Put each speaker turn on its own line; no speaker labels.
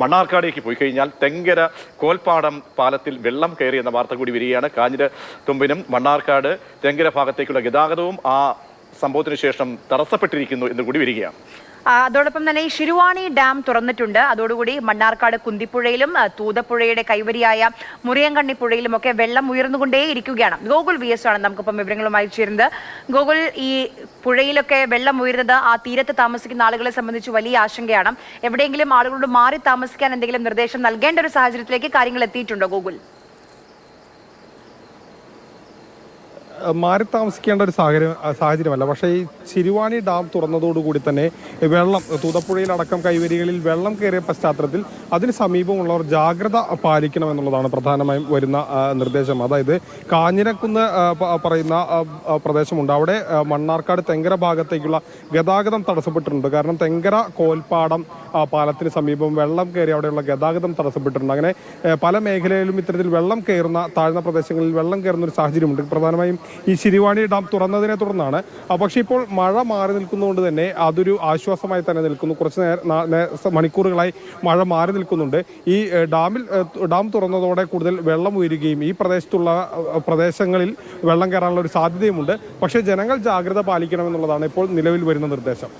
മണ്ണാർക്കാടേക്ക് പോയി കഴിഞ്ഞാൽ തെങ്കര കോൽപ്പാടം പാലത്തിൽ വെള്ളം കയറി എന്ന വാർത്ത കൂടി വരികയാണ്. കാഞ്ഞിരത്തുമ്പിനും മണ്ണാർക്കാട് തെങ്കര ഭാഗത്തേക്കുള്ള ഗതാഗതവും ആ സംഭവത്തിന് ശേഷം തടസ്സപ്പെട്ടിരിക്കുന്നു എന്ന് കൂടി വരികയാണ്.
അതോടൊപ്പം തന്നെ ഈ ശിരുവാണി ഡാം തുറന്നിട്ടുണ്ട്. അതോടുകൂടി മണ്ണാർക്കാട് കുന്തിപ്പുഴയിലും തൂതപ്പുഴയുടെ കൈവരിയായ മുറിയങ്കണ്ണി പുഴയിലും ഒക്കെ വെള്ളം ഉയർന്നുകൊണ്ടേയിരിക്കുകയാണ്. ഗോകുൽ VS ആണ് നമുക്കിപ്പം വിവരങ്ങളുമായി ചേരുന്നത്. ഗോകുൽ, ഈ പുഴയിലൊക്കെ വെള്ളം ഉയരുന്നത് ആ തീരത്ത് താമസിക്കുന്ന ആളുകളെ സംബന്ധിച്ച് വലിയ ആശങ്കയാണ്. എവിടെയെങ്കിലും ആളുകളോട് മാറി താമസിക്കാൻ എന്തെങ്കിലും നിർദ്ദേശം നൽകേണ്ട ഒരു സാഹചര്യത്തിലേക്ക് കാര്യങ്ങൾ എത്തിയിട്ടുണ്ടോ ഗോകുൽ?
മാറി താമസിക്കേണ്ട ഒരു സാഹചര്യമല്ല. പക്ഷേ ഈ ശിരുവാണി ഡാം തുറന്നതോടുകൂടി തന്നെ വെള്ളം തൂതപ്പുഴയിലടക്കം കൈവരികളിൽ വെള്ളം കയറിയ പശ്ചാത്തലത്തിൽ അതിന് സമീപമുള്ളവർ ജാഗ്രത പാലിക്കണമെന്നുള്ളതാണ് പ്രധാനമായും വരുന്ന നിർദ്ദേശം. അതായത് കാഞ്ഞിരക്കുന്ന് പറയുന്ന പ്രദേശമുണ്ട്. അവിടെ മണ്ണാർക്കാട് തെങ്കര ഭാഗത്തേക്കുള്ള ഗതാഗതം തടസ്സപ്പെട്ടിട്ടുണ്ട്. കാരണം തെങ്കര കോൽപ്പാടം പാലത്തിന് സമീപം വെള്ളം കയറി അവിടെയുള്ള ഗതാഗതം തടസ്സപ്പെട്ടിട്ടുണ്ട്. അങ്ങനെ പല മേഖലയിലും ഇത്തരത്തിൽ വെള്ളം കയറുന്ന താഴ്ന്ന പ്രദേശങ്ങളിൽ വെള്ളം കയറുന്ന ഒരു സാഹചര്യമുണ്ട്. പ്രധാനമായും ഈ ശിരുവാണി ഡാം തുറന്നതിനെ തുടർന്നാണ്. പക്ഷേ ഇപ്പോൾ മഴ മാറി നിൽക്കുന്നതുകൊണ്ട് തന്നെ അതൊരു ആശ്വാസമായി തന്നെ നിൽക്കുന്നു. കുറച്ച് മണിക്കൂറുകളായി മഴ മാറി നിൽക്കുന്നുണ്ട്. ഈ ഡാം തുറന്നതോടെ കൂടുതൽ വെള്ളം ഉയരുകയും ഈ പ്രദേശങ്ങളിൽ വെള്ളം കയറാനുള്ള ഒരു സാധ്യതയുമുണ്ട്. പക്ഷേ ജനങ്ങൾ ജാഗ്രത പാലിക്കണമെന്നുള്ളതാണ് ഇപ്പോൾ നിലവിൽ വരുന്ന നിർദ്ദേശം.